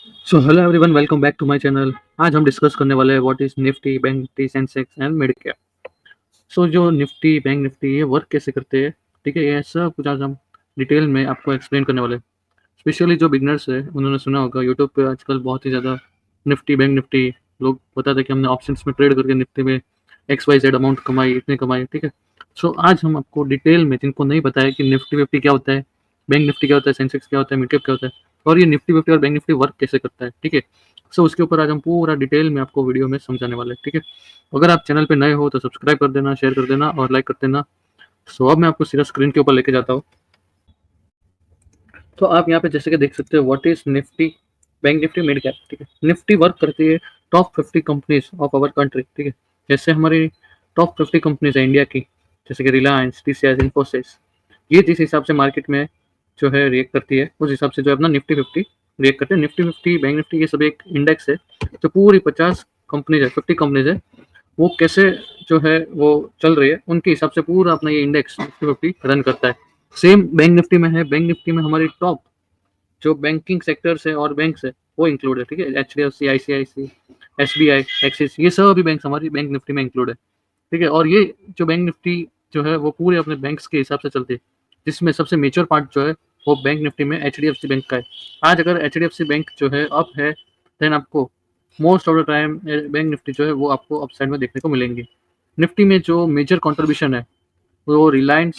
So hello everyone, welcome back to my channel. आज हम discuss करने वाले हैं what is Nifty, bank Nifty, Sensex and mid cap. So जो Nifty, bank Nifty ये work कैसे करते हैं, ठीक है, ये सब कुछ आज हम डिटेल में आपको एक्सप्लेन करने वाले हैं। स्पेशली जो बिगनर्स है उन्होंने सुना होगा यूट्यूब पे आजकल बहुत ही ज़्यादा निफ्टी, बैंक निफ्टी लोग बताते हैं कि हमने ऑप्शंस में ट्रेड करके निफ्टी में एक्स वाई जेड अमाउंट कमाई, इतने कमाई, ठीक है। सो आज हम आपको डिटेल में, जिनको नहीं पता है कि निफ्टी फिफ्टी क्या होता है, बैंक निफ्टी क्या होता है, सेंसेक्स क्या होता है, मिड कैप क्या होता है, और ये निफ्टी फिफ्टी और बैंक निफ्टी वर्क कैसे करता है, ठीक है। सो उसके ऊपर आज हम पूरा डिटेल में आपको वीडियो में समझाने वाले हैं, ठीक है। अगर आप चैनल पे नए हो तो सब्सक्राइब कर देना, शेयर कर देना और लाइक कर देना। सो अब मैं आपको सीधा स्क्रीन के ऊपर लेके जाता हूँ। तो आप यहाँ पे जैसे कि देख सकते हो what is Nifty, bank Nifty, mid cap, ठीक है। निफ्टी वर्क करती है top 50 companies of our country, ठीक है। जैसे हमारी टॉप 50 कंपनीज है इंडिया की, जैसे कि रिलायंस, टीसीएस, इन्फोसिस, ये जिस हिसाब से मार्केट में जो है रिएक्ट करती है उस हिसाब से जो है अपना निफ्टी फिफ्टी रिएक्ट करते हैं। निफ्टी फिफ्टी, बैंक निफ्टी, ये सब एक इंडेक्स है जो पूरी 50 कंपनीज है, 50 कंपनीज है, वो कैसे जो है वो चल रही है उनके हिसाब से पूरा अपना ये इंडेक्स निफ्टी फिफ्टी रन करता है। सेम बैंक निफ्टी में है। बैंक निफ्टी में हमारी टॉप जो बैंकिंग सेक्टर्स है और बैंक्स है वो इंक्लूड है, ठीक है। एचडीएफसी, आईसीआईसी, एसबीआई, एक्सिस, ये सभी बैंक हमारी बैंक निफ्टी में इंक्लूड है, ठीक है। और ये जो बैंक निफ्टी जो है वो पूरे अपने बैंक्स के हिसाब से चलती है, जिसमें सबसे मेजर पार्ट जो है वो बैंक निफ्टी में एचडीएफसी बैंक का है। आज अगर एचडीएफसी बैंक जो है अप है, देन आपको most of the time bank Nifty जो है वो आपको अप साइड में देखने को मिलेंगी। निफ्टी में जो मेजर कंट्रीब्यूशन है वो Reliance,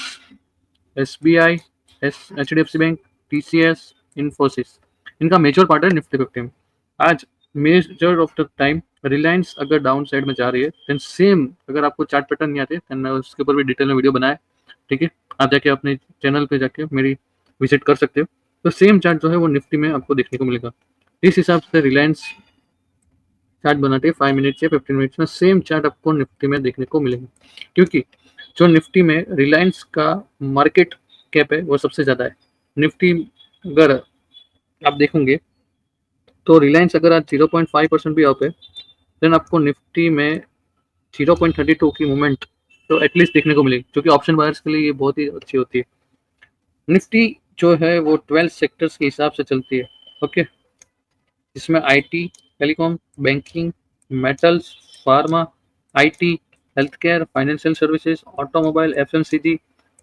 SBI, HDFC bank, TCS, Infosys, इनका मेजर पार्ट है निफ्टी फिफ्टी में। आज measure of the time Reliance अगर डाउन साइड में जा रही है, देन सेम अगर आपको चार्ट पैटर्न नहीं आते देन मैं उसके ऊपर भी डिटेल में वीडियो बनाया, ठीक है। आप जाके अपने चैनल पे जाके मेरी विजिट कर सकते हो। तो सेम चार्ट जो है वो निफ्टी में आपको देखने को मिलेगा। इस हिसाब से रिलायंस चार्ट बनाते हैं 5 मिनट्स या 15 मिनट्स में, सेम चार्ट आपको निफ्टी में देखने को मिलेगा। क्योंकि जो निफ्टी में रिलायंस का मार्केट कैप है वो सबसे ज़्यादा है। निफ्टी अगर आप देखोगे तो रिलायंस अगर आज 0.5% भी अप है, देन आपको निफ्टी में 0.32 की मूवमेंट तो एटलीस्ट देखने को मिलेगी, जो कि ऑप्शन बायर्स के लिए ये बहुत ही अच्छी होती है। निफ्टी जो है वो 12 सेक्टर्स के हिसाब से चलती है, ओके। इसमें IT, telecom, banking, metals, pharma, IT, health care, financial services, automobile, FMCG,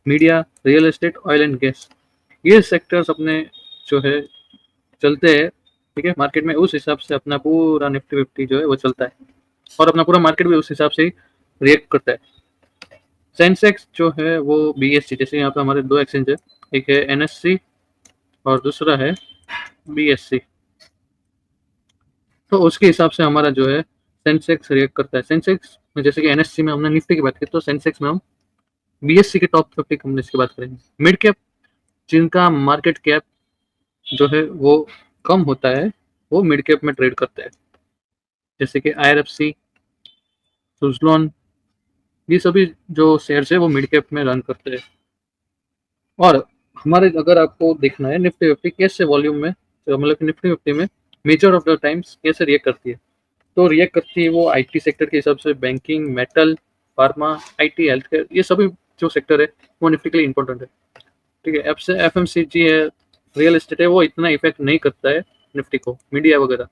media, real estate, oil and gas, ये सेक्टर्स अपने जो है चलते हैं, ठीक है। मार्केट में उस हिसाब से अपना पूरा निफ्टी फिफ्टी जो है वो चलता है और अपना पूरा मार्केट भी उस हिसाब से ही रिएक्ट करता है। सेंसेक्स जो है वो बीएससी, जैसे यहाँ पे हमारे दो एक्सचेंज है, एक है एनएससी और दूसरा है बीएससी, तो उसके हिसाब से हमारा जो है सेंसेक्स रिएक्ट करता है। सेंसेक्स में जैसे कि एनएससी में हमने निफ्टी की बात की, तो सेंसेक्स में हम बीएससी के टॉप 50 कंपनीज की बात करेंगे। मिड कैप, जिनका मार्केट कैप जो है वो कम होता है, वो मिड कैप में ट्रेड करता है, जैसे कि आईआरएफसी, सुजलॉन, ये सभी जो शेयर्स है वो मिड कैप में रन करते हैं। और हमारे अगर आपको देखना है निफ्टी फिफ्टी कैसे वॉल्यूम में, तो मतलब कि निफ्टी फिफ्टी में मेजर ऑफ द टाइम्स कैसे रिएक्ट करती है, तो रिएक्ट करती है वो आईटी सेक्टर के हिसाब से। Banking, metal, pharma, IT, health care, ये सभी जो सेक्टर है वो निफ्टी के लिए इंपॉर्टेंट है, ठीक है। एफएमसीजी है, रियल एस्टेट है, वो इतना इफेक्ट नहीं करता है निफ्टी को, मीडिया वगैरह।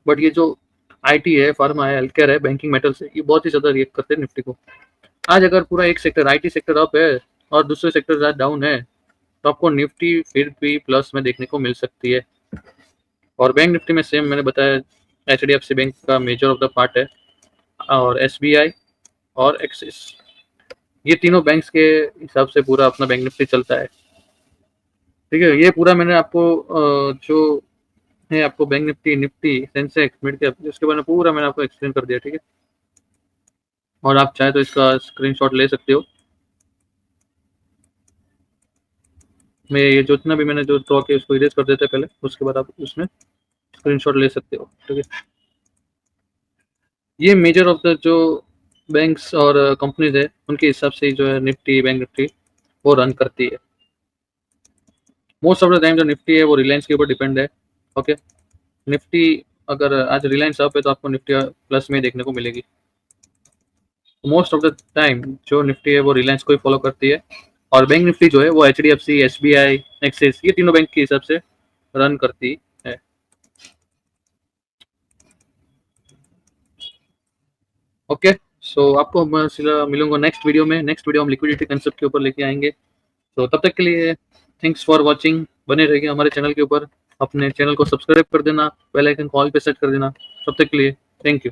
बट ये जो आईटी है, फार्मा है, हेल्थ केयर है, बैंकिंग, मेटल्स है, ये बहुत ही ज़्यादा रिएक्ट करते हैं निफ्टी को। आज अगर पूरा एक सेक्टर आईटी सेक्टर अप है और दूसरे सेक्टर आज डाउन है, तो आपको निफ्टी फिर भी प्लस में देखने को मिल सकती है। और बैंक निफ्टी में सेम मैंने बताया, एचडीएफसी बैंक का मेजर ऑफ द पार्ट है, और एसबीआई और एक्सिस, ये तीनों बैंक्स के हिसाब से पूरा अपना बैंक निफ्टी चलता है, ठीक है। ये पूरा मैंने आपको जो है आपको bank Nifty, Nifty, Sensex, mid cap, इसके बारे में पूरा मैंने आपको एक्सप्लेन कर दिया, ठीक है। और आप चाहे तो इसका स्क्रीनशॉट ले सकते हो। मैं ये जितना भी मैंने जो ड्रॉ किया उसको इरेज कर देते हैं पहले, उसके बाद आप उसमें स्क्रीनशॉट ले सकते हो, ठीक है। ये मेजर ऑफ द जो बैंक्स और कंपनीज है उनके हिसाब से जो है निफ्टी, बैंक निफ्टी वो रन करती है। मोस्ट ऑफ द टाइम जो निफ्टी है वो रिलायंस के ऊपर डिपेंड है, ओके। निफ्टी अगर आज रिलायंस अप है तो आपको निफ्टी प्लस में देखने को मिलेगी। मोस्ट ऑफ द टाइम जो निफ्टी है वो रिलायंस को ही फॉलो करती है, और बैंक निफ्टी जो है वो एचडीएफसी, एसबीआई, एक्सिस, ये तीनों बैंक के हिसाब से रन करती है। ओके, सो आपको मैं मिलूंगा नेक्स्ट वीडियो में। नेक्स्ट वीडियो हम लिक्विडिटी कंसेप्ट के ऊपर लेके आएंगे। तो तब तक के लिए थैंक्स फॉर वॉचिंग। बने रहिए हमारे चैनल के ऊपर, अपने चैनल को सब्सक्राइब कर देना, बेल आइकन कॉल पे सेट कर देना। तब तक के लिए थैंक यू।